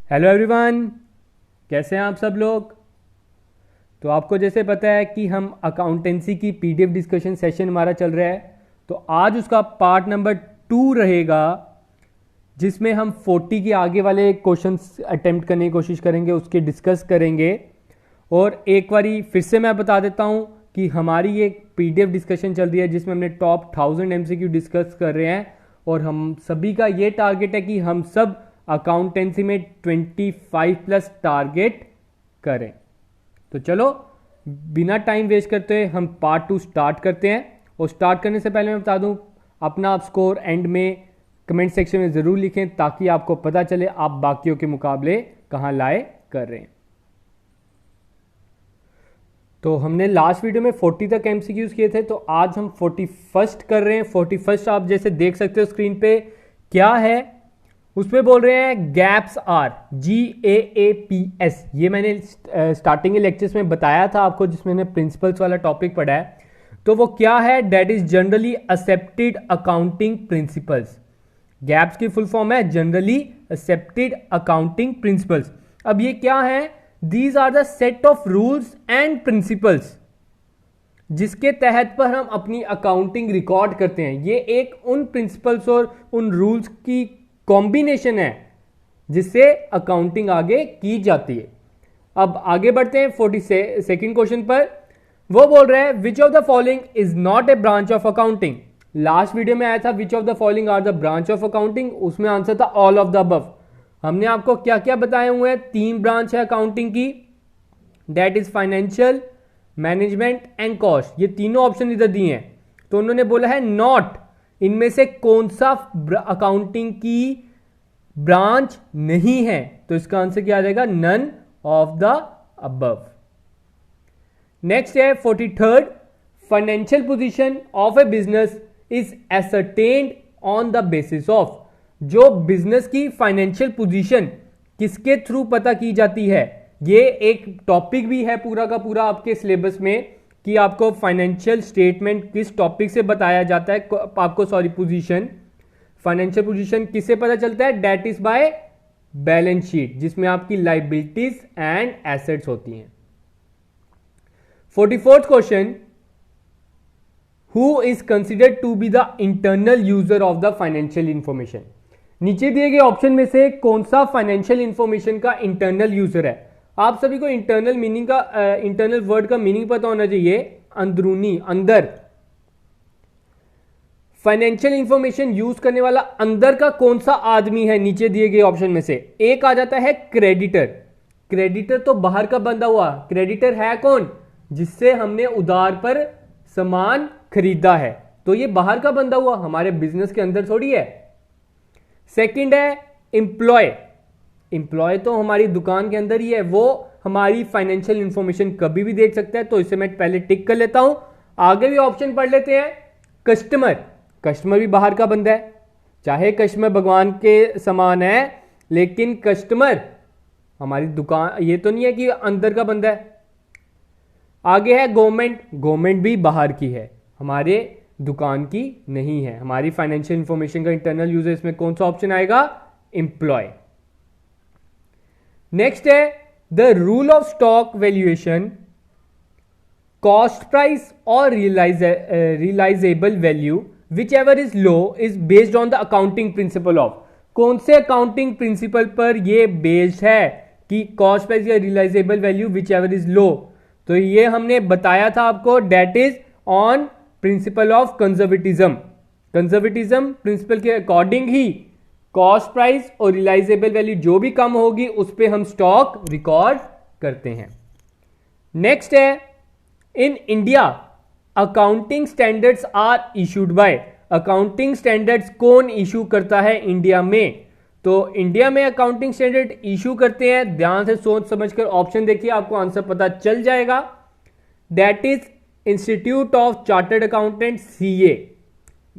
Hello everyone, कैसे हैं आप सब लोग। तो आपको जैसे पता है कि हम अकाउंटेंसी की पीडीएफ डिस्कशन सेशन हमारा चल रहा है। तो आज उसका पार्ट नंबर 2 रहेगा, जिसमें हम 40 के आगे वाले क्वेश्चंस अटेम्प्ट करने की कोशिश करेंगे, उसके डिस्कस करेंगे। और एक बारी फिर से मैं बता देता हूं कि हमारी ये पीडीएफ डिस्कशन चल रही है जिसमें हमने टॉप 1000 एमसीक्यू डिस्कस कर रहे हैं। और हम सभी का ये टारगेट है कि हम सब अकाउंटेंसी में 25 प्लस टारगेट करें। तो चलो बिना टाइम वेस्ट करते हुए हम पार्ट 2 स्टार्ट करते हैं। और स्टार्ट करने से पहले मैं बता दूं, अपना आप स्कोर एंड में कमेंट सेक्शन में ज़रूर लिखें ताकि आपको पता चले आप बाकियों के मुकाबले कहाँ लाए कर रहे हैं। तो हमने लास्ट वीडियो में 40 तक एमसीक्यूज किए थे, तो आज हम 41st कर रहे हैं। 41st आप जैसे देख सकते हो स्क्रीन पे क्या है, उसमें बोल रहे हैं गैप्स आर GAAPS। ये मैंने स्टार्टिंग के लेक्चर्स में बताया था आपको, जिसमें मैंने प्रिंसिपल्स वाला टॉपिक पढ़ा है। तो वो क्या है, that is generally accepted accounting principles. GAAPs की फुल फॉर्म है जनरली एक्सेप्टेड अकाउंटिंग प्रिंसिपल्स। अब ये क्या है, these are the set of rules and principles जिसके तहत पर हम अपनी अकाउंटिंग रिकॉर्ड करते हैं। ये एक उन प्रिंसिपल्स और उन रूल्स की कॉम्बिनेशन है जिससे अकाउंटिंग आगे की जाती है। अब आगे बढ़ते हैं 42nd क्वेश्चन पर। वो बोल रहे हैं which of the following is not a branch of accounting. Last video में आया था which of the following are the branch of accounting, उसमें आंसर था ऑल ऑफ द अबव। हमने आपको क्या क्या बताए हुए हैं, 3 ब्रांच है अकाउंटिंग की, that is financial, management and cost. ये तीनों ऑप्शन इधर दिए हैं। तो उन्होंने बोला है नॉट, इनमें से कौन सा अकाउंटिंग की ब्रांच नहीं है। तो इसका आंसर क्या आ जाएगा, none of the above. Next है 43rd, financial position of a business is ascertained on the basis of. जो बिजनेस की फाइनेंशियल पोजीशन किसके थ्रू पता की जाती है, ये एक टॉपिक भी है पूरा का पूरा आपके सिलेबस में कि आपको फाइनेंशियल स्टेटमेंट किस टॉपिक से बताया जाता है। आपको पोजीशन, फाइनेंशियल पोजीशन किससे पता चलता है, that is by balance sheet, जिसमें आपकी लाइबिलिटीज एंड एसेट्स होती हैं। 44th question, who is considered to be the internal user of the financial information. नीचे दिए गए ऑप्शन में से कौन सा फाइनेंशियल इंफॉर्मेशन का इंटरनल यूजर है। आप सभी को इंटरनल मीनिंग का इंटरनल वर्ड का मीनिंग पता होना चाहिए, अंदरूनी, अंदर। फाइनेंशियल इंफॉर्मेशन यूज करने वाला अंदर का कौन सा आदमी है, नीचे दिए गए ऑप्शन में से एक आ जाता है क्रेडिटर। क्रेडिटर तो बाहर का बंदा हुआ, क्रेडिटर है कौन, जिससे हमने उधार पर सामान खरीदा है, तो ये बाहर का बंदा हुआ, हमारे बिजनेस के अंदर थोड़ी है। सेकंड है एम्प्लॉय। एम्प्लॉय तो हमारी दुकान के अंदर ही है, वो हमारी फाइनेंशियल इंफॉर्मेशन कभी भी देख सकता है, तो इसे मैं पहले टिक कर लेता हूं। आगे भी ऑप्शन पढ़ लेते हैं। कस्टमर, कस्टमर भी बाहर का बंदा है, चाहे कस्टमर भगवान के समान है, लेकिन कस्टमर हमारी दुकान, ये तो नहीं है कि अंदर का बंदा है। आगे है गवर्नमेंट, गवर्नमेंट भी बाहर की है, हमारे दुकान की नहीं है। हमारी फाइनेंशियल इंफॉर्मेशन का इंटरनल यूजर इसमें कौन सा ऑप्शन आएगा, एम्प्लॉय। नेक्स्ट है the rule of stock valuation, cost price और realisable value whichever is low is based on the accounting principle of. कौन से अकाउंटिंग प्रिंसिपल पर यह बेस्ड है कि कॉस्ट प्राइस या realisable value whichever is low. तो ये हमने बताया था आपको, that is on principle of conservatism. Conservatism principal के अकॉर्डिंग ही कॉस्ट प्राइस और रियलाइजेबल वैल्यू जो भी कम होगी उस पर हम स्टॉक रिकॉर्ड करते हैं। नेक्स्ट है in India accounting standards are issued by. Accounting standards कौन इशू करता है इंडिया में, तो इंडिया में अकाउंटिंग स्टैंडर्ड इशू करते हैं। ध्यान से सोच समझकर ऑप्शन देखिए, आपको आंसर पता चल जाएगा। That is institute of chartered accountant, CA,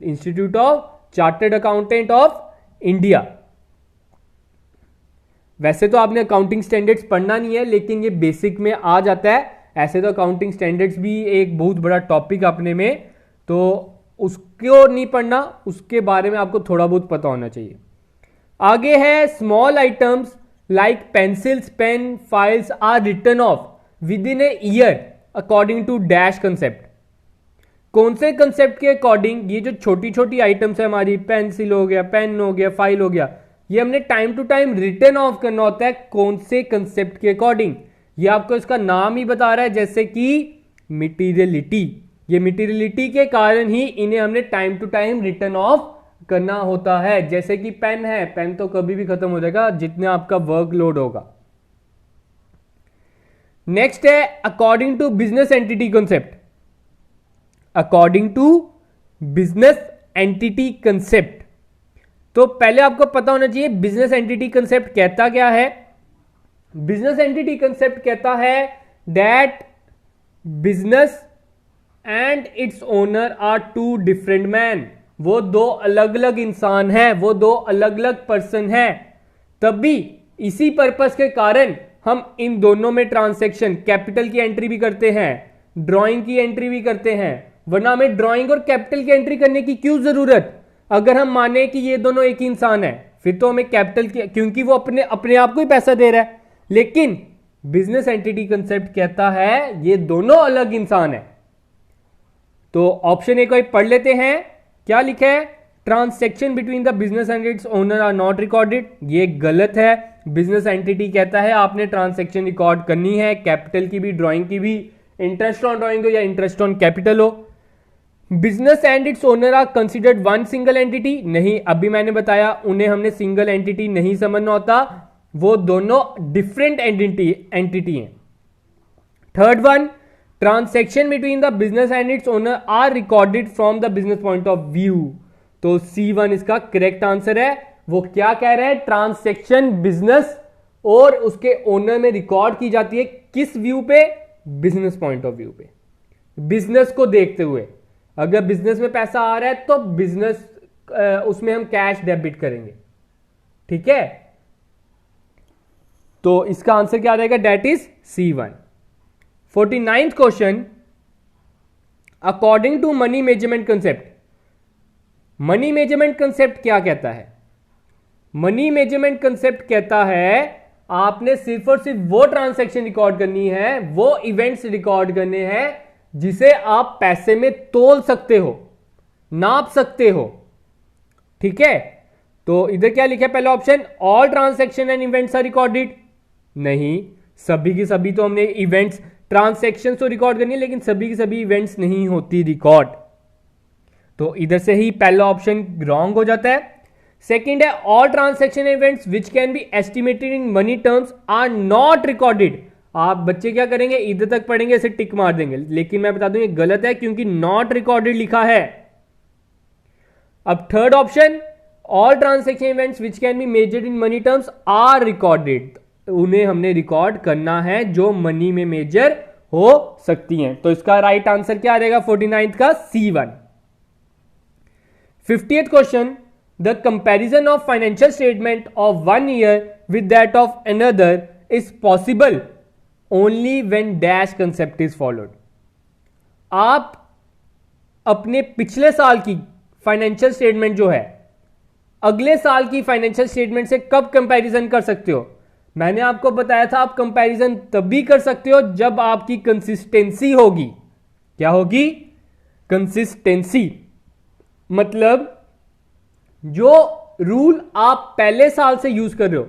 institute of chartered accountant of India. वैसे तो आपने अकाउंटिंग स्टैंडर्ड्स पढ़ना नहीं है, लेकिन ये बेसिक में आ जाता है। ऐसे तो अकाउंटिंग स्टैंडर्ड्स भी एक बहुत बड़ा टॉपिक अपने में, तो उसको नहीं पढ़ना, उसके बारे में आपको थोड़ा बहुत पता होना चाहिए। आगे है small items like pencils, pen, files are written off within a year according to dash concept. कौन से कंसेप्ट के अकॉर्डिंग ये जो छोटी छोटी आइटम्स है हमारी, पेंसिल हो गया, पेन हो गया, फाइल हो गया, ये हमने time to time return off करना होता है? कौन से कंसेप्ट के अकॉर्डिंग? ये आपको इसका नाम ही बता रहा है, जैसे कि मटीरियलिटी। ये मटीरियलिटी के कारण ही इन्हें हमने time to time return off करना होता है। जैसे कि पेन है, पेन तो कभी भी खत्म हो जाएगा जितना आपका वर्कलोड होगा। नेक्स्ट है according to business entity concept. According to business entity concept, तो पहले आपको पता होना चाहिए बिजनेस एंटिटी कंसेप्ट कहता क्या है। बिजनेस एंटिटी कंसेप्ट कहता है that business and its owner are two different man. वो दो अलग अलग इंसान हैं, वो दो अलग अलग पर्सन हैं। तब भी इसी पर्पस के कारण हम इन दोनों में ट्रांसैक्शन, कैपिटल की एंट्री भी करते हैं, ड्राइंग की एंट्री भी करते हैं। वरना हमें ड्राइंग और कैपिटल की एंट्री करने की क्यों जरूरत? अगर हम माने कि ये दोनों एक ही इंसान है, फिर तो हमें कैपिटल की, क्योंकि वो अपने आप को ही पैसा दे रहा है। लेकिन बिजनेस एंटिटी कंसेप्ट कहता है ये दोनों अलग इंसान है। तो ऑप्शन ए को पढ़ लेते हैं, क्या लिखा है? Transaction between the business and its owner are not recorded. ये गलत है। बिजनेस एंटिटी कहता है आपने ट्रांसैक्शन रिकॉर्ड करनी है, कैपिटल की भी, ड्राइंग की भी, इंटरेस्ट ऑन ड्राइंग हो या इंटरेस्ट ऑन कैपिटल हो। Business and its owner are considered one single entity. नहीं, अभी मैंने बताया उन्हें हमने सिंगल एंटिटी नहीं समझना होता, वो दोनों डिफरेंट एंटिटी हैं। Third one, transaction between the business and its owner are recorded from the business point of view. तो C1 इसका करेक्ट आंसर है। वो क्या कह रहे हैं? ट्रांसैक्शन बिजनेस और उसके ओनर में रिकॉर्ड की जाती है किस व्यू पे? बिजनेस पॉइंट ऑफ व्यू पे, बिजनेस को देखते हुए। अगर बिजनेस में पैसा आ रहा है तो बिजनेस उसमें हम कैश डेबिट करेंगे, ठीक है। तो इसका आंसर क्या रहेगा? That is C1। 49th question, according to money measurement concept. Money measurement concept क्या कहता है? मनी मेजरमेंट कंसेप्ट कहता है आपने सिर्फ और सिर्फ वो ट्रांसैक्शन रिकॉर्ड करनी है, वो इवेंट्स रिकॉर्ड करने हैं जिसे आप पैसे में तोल सकते हो, नाप सकते हो, ठीक है। तो इधर क्या लिखा है? पहला option, all transaction and events are recorded. नहीं, सभी की सभी तो हमने इवेंट्स, ट्रांसैक्शन तो रिकॉर्ड करनी है, लेकिन सभी की सभी इवेंट्स नहीं होती रिकॉर्ड। तो इधर से ही पहला ऑप्शन रॉन्ग हो जाता है। सेकंड है, all transaction events which can be estimated in money terms are not recorded. आप बच्चे क्या करेंगे? इधर तक पढ़ेंगे, इसे टिक मार देंगे, लेकिन मैं बता दूं ये गलत है, क्योंकि नॉट रिकॉर्डेड लिखा है। अब third option, all transaction events which can be measured in money terms are recorded. उन्हें हमने रिकॉर्ड करना है जो मनी में मेजर हो सकती हैं। तो इसका राइट आंसर क्या रहेगा 49th का? C1। 50th question, the comparison of financial statement of one year with that of another is possible only when dash concept is followed. आप अपने पिछले साल की फाइनेंशियल स्टेटमेंट जो है अगले साल की फाइनेंशियल स्टेटमेंट से कब कंपैरिजन कर सकते हो? मैंने आपको बताया था आप कंपैरिजन तभी कर सकते हो जब आपकी कंसिस्टेंसी होगी। क्या होगी? कंसिस्टेंसी। मतलब जो रूल आप पहले साल से यूज कर रहे हो,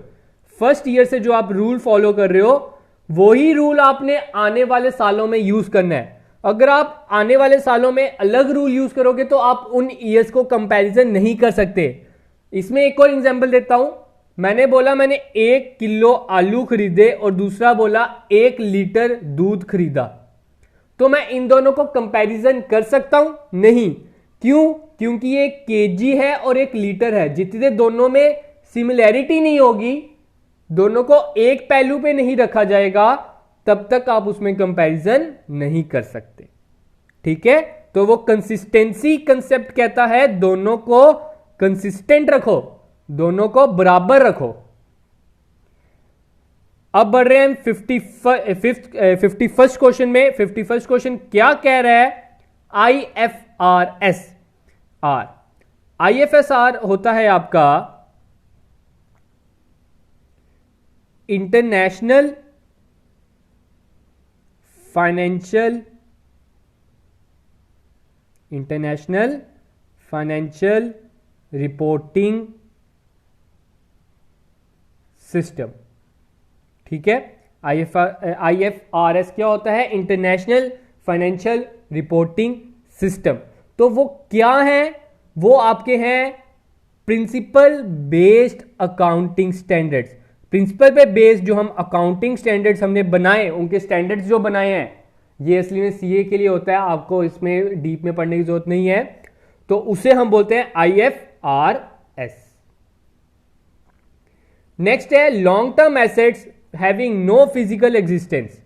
फर्स्ट ईयर से जो आप रूल फॉलो कर रहे हो, वही रूल आपने आने वाले सालों में यूज करना है। अगर आप आने वाले सालों में अलग रूल यूज करोगे तो आप उन ईयर्स को कंपैरिजन नहीं कर सकते। इसमें एक और एग्जांपल देता हूं। मैंने बोला मैंने 1 किलो आलू खरीदे और दूसरा बोला 1 लीटर दूध खरीदा, तो मैं इन दोनों को कंपैरिजन कर सकता हूं? नहीं। क्यों? क्योंकि ये केजी है और 1 लीटर है। जितने दोनों में सिमिलैरिटी नहीं होगी, दोनों को एक पहलू पे नहीं रखा जाएगा, तब तक आप उसमें कंपैरिजन नहीं कर सकते, ठीक है। तो वो कंसिस्टेंसी कंसेप्ट कहता है दोनों को कंसिस्टेंट रखो, दोनों को बराबर रखो। अब बढ़ रहे हैं 51st क्वेश्चन में। 51st क्वेश्चन क्या कह रहा है? IFRS। IFRS होता है आपका इंटरनेशनल फाइनेंशियल रिपोर्टिंग सिस्टम। ठीक है, IFRS क्या होता है? International financial reporting system. तो वो क्या है? वो आपके हैं principle based accounting standards. Principle पे बेस्ड जो हम अकाउंटिंग स्टैंडर्ड्स हमने बनाए, उनके स्टैंडर्ड्स जो बनाए हैं, ये असली में सीए के लिए होता है, आपको इसमें डीप में पढ़ने की जरूरत नहीं है। तो उसे हम बोलते हैं IFRS। नेक्स्ट है long term assets having no physical existence.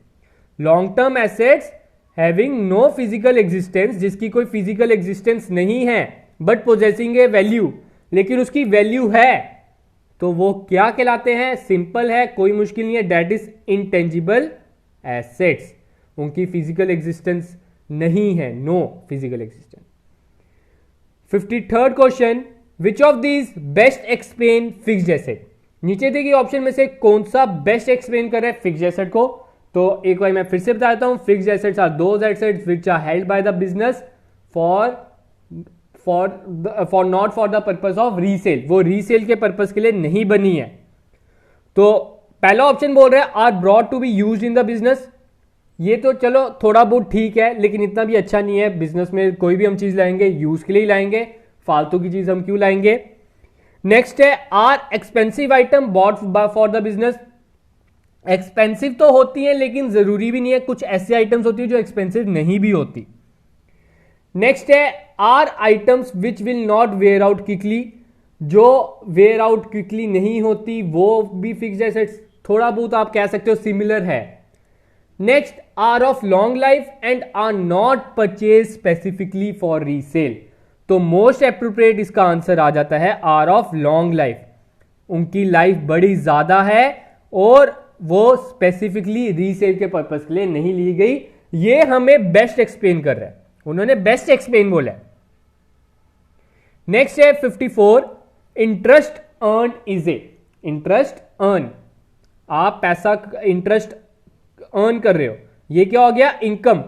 Long term assets having no physical existence, जिसकी कोई फिजिकल एग्जिस्टेंस नहीं है बट पोजेसिंग ए वैल्यू, लेकिन उसकी वैल्यू है, तो वो क्या कहलाते हैं? सिंपल है, कोई मुश्किल नहीं है, दैट इज इंटेंजिबल एसेट्स। उनकी फिजिकल एग्जिस्टेंस नहीं है, no physical existence. 53rd question, which of these best explain fixed asset. नीचे दिए गए ऑप्शन में से कौन सा बेस्ट एक्सप्लेन कर रहा है फिक्स्ड एसेट को? तो एक बार मैं फिर से बताता हूं, fixed assets are those assets which are held by the business for not for the purpose of resale. वो रीसेल के पर्पस के लिए नहीं बनी है। तो पहला ऑप्शन बोल रहा है are brought to be used in the business. ये तो चलो थोड़ा बहुत ठीक है, लेकिन इतना भी अच्छा नहीं है। बिजनेस में कोई भी हम चीज लाएंगे यूज के लिए ही लाएंगे, फालतू की चीज हम क्यों लाएंगे? नेक्स्ट है are expensive item bought for the business. Expensive तो होती है लेकिन जरूरी भी नहीं है, कुछ ऐसे आइटम्स होती है जो एक्सपेंसिव नहीं भी होती। नेक्स्ट है are items which will not wear out quickly. जो वेयर आउट क्विकली नहीं होती वो भी फिक्स्ड एसेट्स, थोड़ा बहुत आप कह सकते हो सिमिलर है। Next are of long life and are not purchase specifically for resale. तो मोस्ट एप्रोप्रिएट इसका आंसर आ जाता है आर ऑफ लॉन्ग लाइफ। उनकी लाइफ बड़ी ज्यादा है और वो स्पेसिफिकली रीसेल के पर्पस के लिए नहीं ली गई। ये हमें बेस्ट एक्सप्लेन कर रहा है, उन्होंने बेस्ट एक्सप्लेन बोला है। नेक्स्ट है 54, interest earn is a. Interest earn, आप पैसा इंटरेस्ट अर्न कर रहे हो, ये क्या हो गया? इनकम।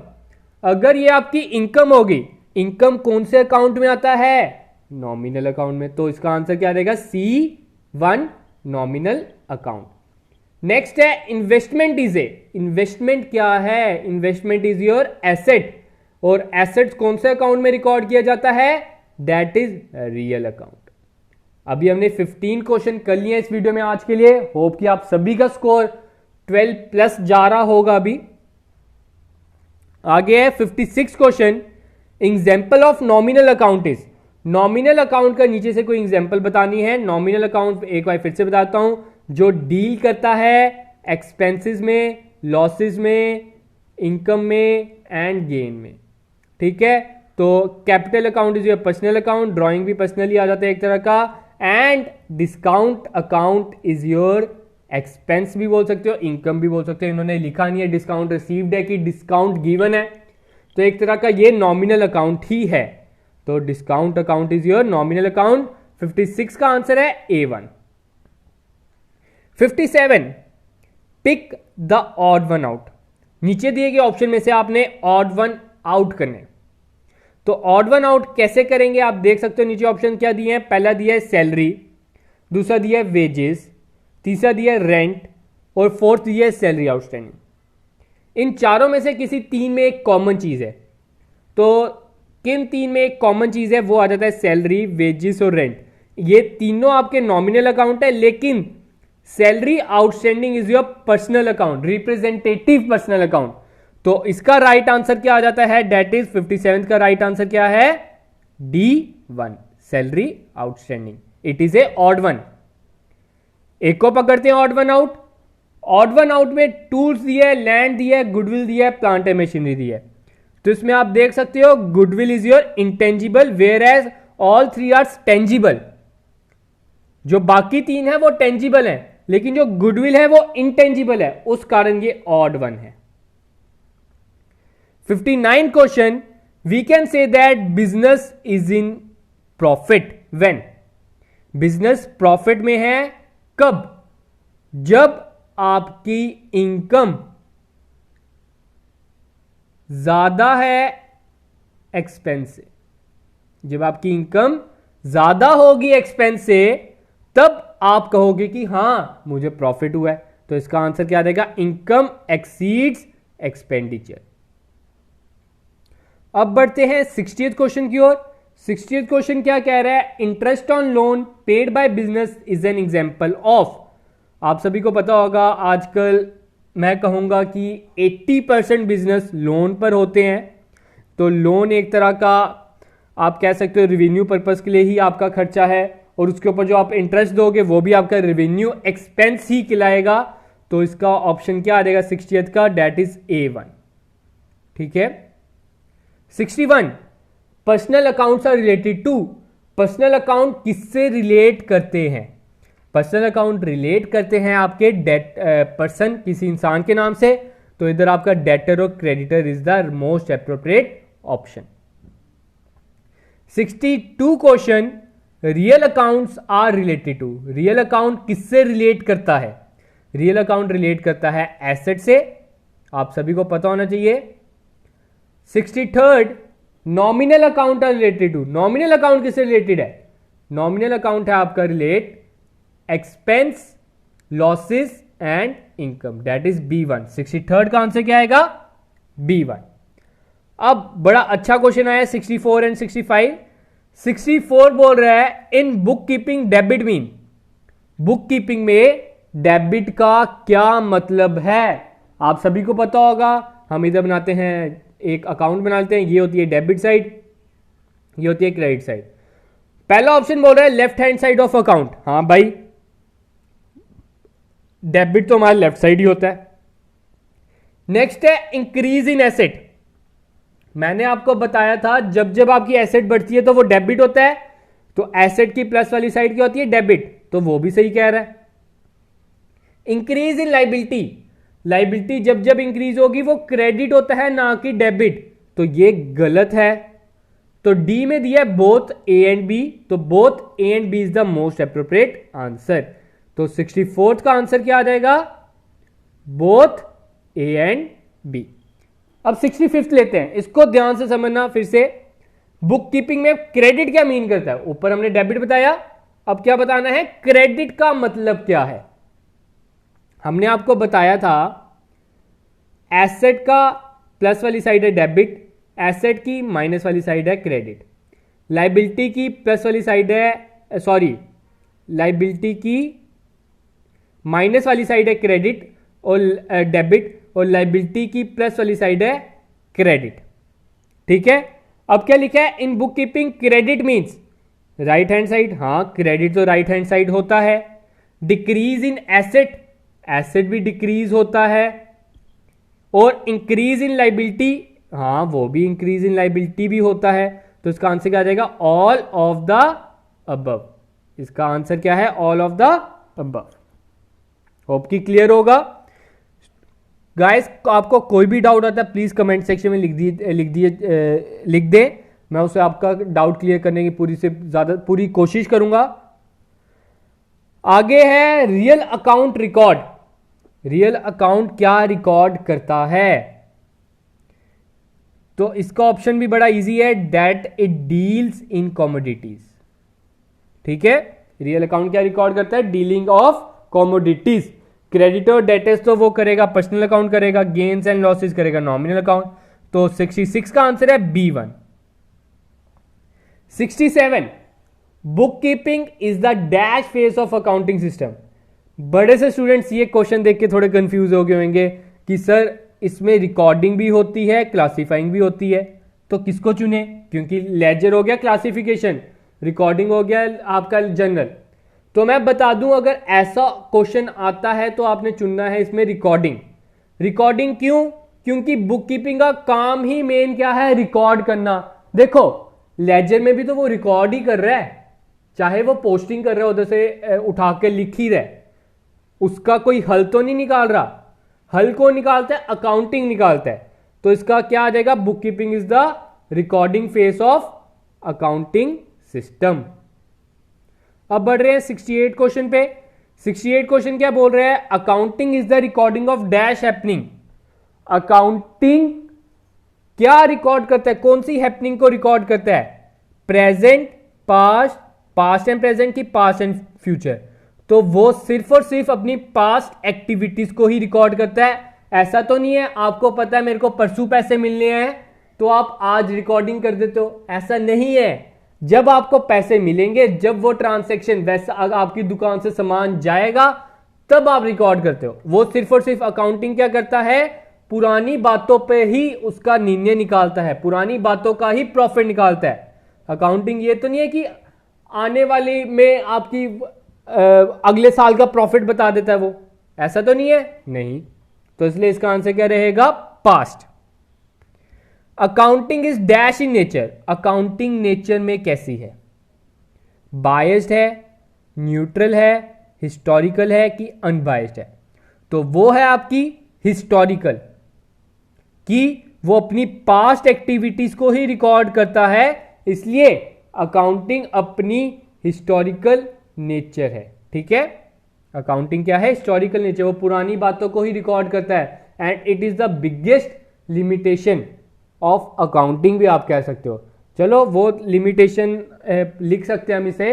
अगर ये आपकी इनकम होगी, इनकम कौन से अकाउंट में आता है? नॉमिनल अकाउंट में। तो इसका आंसर क्या रहेगा? C1 nominal account. नेक्स्ट है इन्वेस्टमेंट इज ए। इन्वेस्टमेंट क्या है? इन्वेस्टमेंट इज योर एसेट, और एसेट्स कौन से अकाउंट में रिकॉर्ड किया जाता है? That is real account. अभी हमने 15 क्वेश्चन कर लिए इस वीडियो में आज के लिए। होप कि आप सभी का स्कोर 12+ जा रहा होगा। अभी आगे है 56 question, example of nominal account is. Nominal account का नीचे से कोई एग्जाम्पल बतानी है। नॉमिनल अकाउंट एक बार फिर से बताता हूं, जो डील करता है एक्सपेंसेस में, लॉसेस में, इनकम में एंड गेन में। ठीक है, तो capital account is your personal account, drawing भी पर्सनली आ जाता है एक तरह का, and discount account is your expense भी बोल सकते हो, इनकम भी बोल सकते हो। इन्होंने लिखा नहीं है डिस्काउंट रिसीव्ड है कि डिस्काउंट गिवन है, तो एक तरह का ये नॉमिनल अकाउंट ही है। तो discount account is your nominal account. 56 का आंसर है A1। 57, pick the odd one out. नीचे दिए गए ऑप्शन में से आपने ऑड वन आउट करने। तो ऑड वन आउट कैसे करेंगे आप देख सकते हो। नीचे ऑप्शन क्या दिए हैं? पहला दिया है सैलरी, दूसरा दिया है वेजेस, तीसरा दिया है रेंट, और फोर्थ दिया है सैलरी आउटस्टैंडिंग। इन चारों में से किसी तीन में एक कॉमन चीज है। तो किन तीन में एक कॉमन चीज है? वो आ जाता है सैलरी, वेजेस और रेंट। ये तीनों आपके नॉमिनल अकाउंट है, लेकिन salary outstanding is your personal account, representative personal account. तो इसका राइट आंसर क्या आ जाता है? डेट इज 57 का राइट आंसर क्या है? D1, salary outstanding. It is a odd one. एक को पकड़ते हैं odd one out. Odd one out में टूल्स दिए, लैंड दिया, गुडविल दिया, प्लांट एंड मशीनरी दिया। तो इसमें आप देख सकते हो goodwill is your intangible, whereas all 3 are tangible. जो बाकी 3 है वो टेंजिबल है, लेकिन जो गुडविल है वो इंटेंजिबल है, उस कारण ये ऑड वन है। 59 question, we can say that business is in profit when. Business profit में है कब? जब आपकी इनकम ज्यादा है एक्सपेंस से, जब आपकी इनकम ज्यादा होगी एक्सपेंस से, तब आप कहोगे कि हां मुझे प्रॉफिट हुआ है। तो इसका आंसर क्या देगा? Income exceeds expenditure. अब बढ़ते हैं 60th क्वेश्चन की ओर। 60th क्वेश्चन क्या कह रहा है? Interest on loan paid by business is an example of. आप सभी को पता होगा आजकल मैं कहूंगा कि 80% बिजनेस लोन पर होते हैं। तो लोन एक तरह का आप कह सकते हो रेवेन्यू पर्पस के लिए ही आपका खर्चा है, और उसके ऊपर जो आप इंटरेस्ट दोगे वो भी आपका रेवेन्यू एक्सपेंस ही कहलाएगा। तो इसका ऑप्शन क्या आ जाएगा 60th का? That is A1। ठीक है। 61 personal accounts are related to. Personal account किससे रिलेट करते हैं? पर्सनल अकाउंट रिलेट करते हैं आपके डेट पर्सन, किसी इंसान के नाम से। तो इधर आपका डेटर और creditor is the most appropriate option. 62 question real accounts are related to. Real account किससे रिलेट करता है? रियल अकाउंट रिलेट करता है एसेट से, आप सभी को पता होना चाहिए। 63 nominal account are related to. Nominal account किससे रिलेटेड है? नॉमिनल अकाउंट है आपका relate expense, losses and income, that is B1। 63 का आंसर क्या आएगा? B1। अब बड़ा अच्छा क्वेश्चन आया 64 एंड 65। 64 बोल रहा है in book keeping debit mean. Book keeping में डेबिट का क्या मतलब है? आप सभी को पता होगा, हम इधर बनाते हैं एक अकाउंट बनाते हैं, ये होती है डेबिट साइड, ये होती है क्रेडिट साइड। पहला ऑप्शन बोल रहा है left hand side of account. हाँ भाई, डेबिट तो हमारा लेफ्ट साइड ही होता है। नेक्स्ट है इंक्रीज इन एसेट। मैंने आपको बताया था जब जब आपकी एसेट बढ़ती है तो वो डेबिट होता है, तो एसेट की प्लस वाली साइड क्या होती है? डेबिट। तो वो भी सही कह रहा है। Increase in liability. लाइबिलिटी जब जब इंक्रीज होगी वो क्रेडिट होता है ना कि डेबिट, तो ये गलत है। तो डी में दिया है बोथ ए एंड बी, तो both A and B is the most appropriate answer. तो 64th का आंसर क्या आ जाएगा? Both A and B. अब 65th लेते हैं, इसको ध्यान से समझना फिर से। बुक कीपिंग में क्रेडिट क्या मीन करता है? ऊपर हमने डेबिट बताया, अब क्या बताना है? क्रेडिट का मतलब क्या है? हमने आपको बताया था एसेट का प्लस वाली साइड है डेबिट, एसेट की माइनस वाली साइड है क्रेडिट। लाइबिलिटी की प्लस वाली साइड है, सॉरी, लाइबिलिटी की माइनस वाली साइड है क्रेडिट और डेबिट, और लाइबिलिटी की प्लस वाली साइड है क्रेडिट। ठीक है। अब क्या लिखा है? In book keeping credit means right hand side. हाँ, क्रेडिट तो राइट हैंड साइड होता है। डिक्रीज इन एसेट, एसेट भी डिक्रीज होता है। और इंक्रीज इन लाइबिलिटी, हाँ वो भी इंक्रीज इन लाइबिलिटी भी होता है। तो इसका आंसर क्या आ जाएगा? All of the above. इसका आंसर क्या है? All of the above. Hope की क्लियर होगा गाइस। आपको कोई भी डाउट आता है प्लीज कमेंट सेक्शन में लिख दे, मैं उसे आपका डाउट क्लियर करने की पूरी कोशिश करूंगा। आगे है real account record. Real account क्या रिकॉर्ड करता है? तो इसका ऑप्शन भी बड़ा इजी है, that it deals in commodities. ठीक है। रियल अकाउंट क्या रिकॉर्ड करता है? Dealing of commodities. Creditor debtors तो वो करेगा पर्सनल अकाउंट करेगा, गेन्स एंड लॉसेस करेगा नॉमिनल अकाउंट। तो 66 का आंसर है B1। 67 book keeping is the dash face of accounting system. बड़े से स्टूडेंट्स ये क्वेश्चन देख के थोड़े कंफ्यूज हो गए होंगे कि सर इसमें रिकॉर्डिंग भी होती है, क्लासिफाइंग भी होती है, तो किसको चुने? क्योंकि लेजर हो गया क्लासिफिकेशन, रिकॉर्डिंग हो गया आपका जनरल। तो मैं बता दूं अगर ऐसा क्वेश्चन आता है तो आपने चुनना है इसमें रिकॉर्डिंग। रिकॉर्डिंग क्यों? क्योंकि बुक कीपिंग का काम ही मेन क्या है? रिकॉर्ड करना। देखो लेजर में भी तो वो रिकॉर्ड ही कर रहा है, चाहे वो पोस्टिंग कर रहा है उधर से उठा के लिख ही रहा, उसका कोई हल तो नहीं निकाल रहा। हल को निकालता है अकाउंटिंग निकालता है। तो इसका क्या आ जाएगा? Book keeping is the recording face of accounting system. अब बढ़ रहे हैं 68 क्वेश्चन पे। 68 क्वेश्चन क्या बोल रहा है, accounting is the recording of dash happening. Accounting क्या रिकॉर्ड करता है, कौन सी हैपनिंग को रिकॉर्ड करता है, present, past, past and present की पास्ट एंड फ्यूचर। तो वो सिर्फ और सिर्फ अपनी पास्ट एक्टिविटीज को ही रिकॉर्ड करता है। ऐसा तो नहीं है आपको पता है मेरे को परसों पैसे मिलने हैं तो आप आज रिकॉर्डिंग कर देते हो, ऐसा नहीं है। जब आपको पैसे मिलेंगे, जब वो ट्रांसैक्शन वैसा आपकी दुकान से सामान जाएगा तब आप रिकॉर्ड करते हो। वो सिर्फ और सिर्फ अकाउंटिंग क्या करता है, पुरानी बातों पे ही उसका निर्णय निकालता है, पुरानी बातों का ही प्रॉफिट निकालता है। अकाउंटिंग ये तो नहीं है कि आने वाली में आपकी अगले साल का प्रॉफिट बता देता है, वो ऐसा तो नहीं है, नहीं। तो इसलिए इसका आंसर क्या रहेगा, past. Accounting is dash in nature. Accounting nature में कैसी है, बायस्ड है, न्यूट्रल है, हिस्टोरिकल है कि अनबायस्ड है। तो वो है आपकी हिस्टोरिकल, कि वो अपनी पास्ट एक्टिविटीज को ही रिकॉर्ड करता है, इसलिए अकाउंटिंग अपनी हिस्टोरिकल नेचर है। ठीक है, अकाउंटिंग क्या है, हिस्टोरिकल नेचर, वो पुरानी बातों को ही रिकॉर्ड करता है। And it is the biggest limitation of accounting भी आप कह सकते हो। चलो वो लिमिटेशन लिख सकते हैं हम इसे।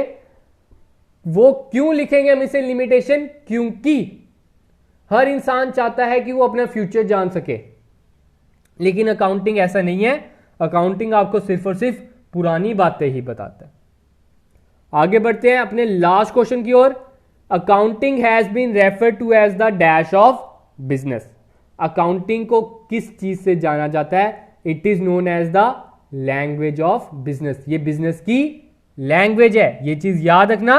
वो क्यों लिखेंगे हम इसे लिमिटेशन, क्योंकि हर इंसान चाहता है कि वो अपना फ्यूचर जान सके, लेकिन अकाउंटिंग ऐसा नहीं है। अकाउंटिंग आपको सिर्फ और सिर्फ पुरानी बातें ही बताता है। आगे बढ़ते हैं अपने लास्ट क्वेश्चन की ओर। Accounting has been referred to as the dash of business. Accounting को किस चीज से जाना जाता है, it is known as the language of business. ये बिजनेस की लैंग्वेज है, ये चीज याद रखना।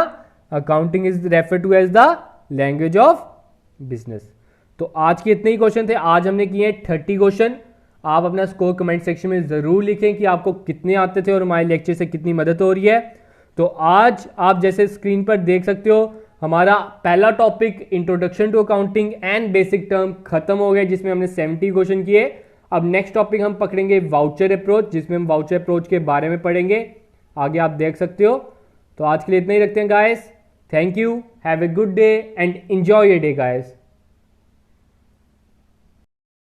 Accounting is referred to as the language of business. तो आज के इतने ही क्वेश्चन थे। आज हमने किए 30 क्वेश्चन। आप अपना स्कोर कमेंट सेक्शन में जरूर लिखें कि आपको कितने आते थे और हमारे लेक्चर से कितनी मदद हो रही है। तो आज आप जैसे स्क्रीन पर देख सकते हो, हमारा पहला topic introduction to accounting and basic term खत्म हो गया, जिसमें हमने 70 क्वेश्चन किए। अब नेक्स्ट टॉपिक हम पकड़ेंगे वाउचर अप्रोच, जिसमें हम वाउचर अप्रोच के बारे में पढ़ेंगे। आगे आप देख सकते हो। तो आज के लिए इतना ही रखते हैं guys. Thank you, have a good day and enjoy your day guys.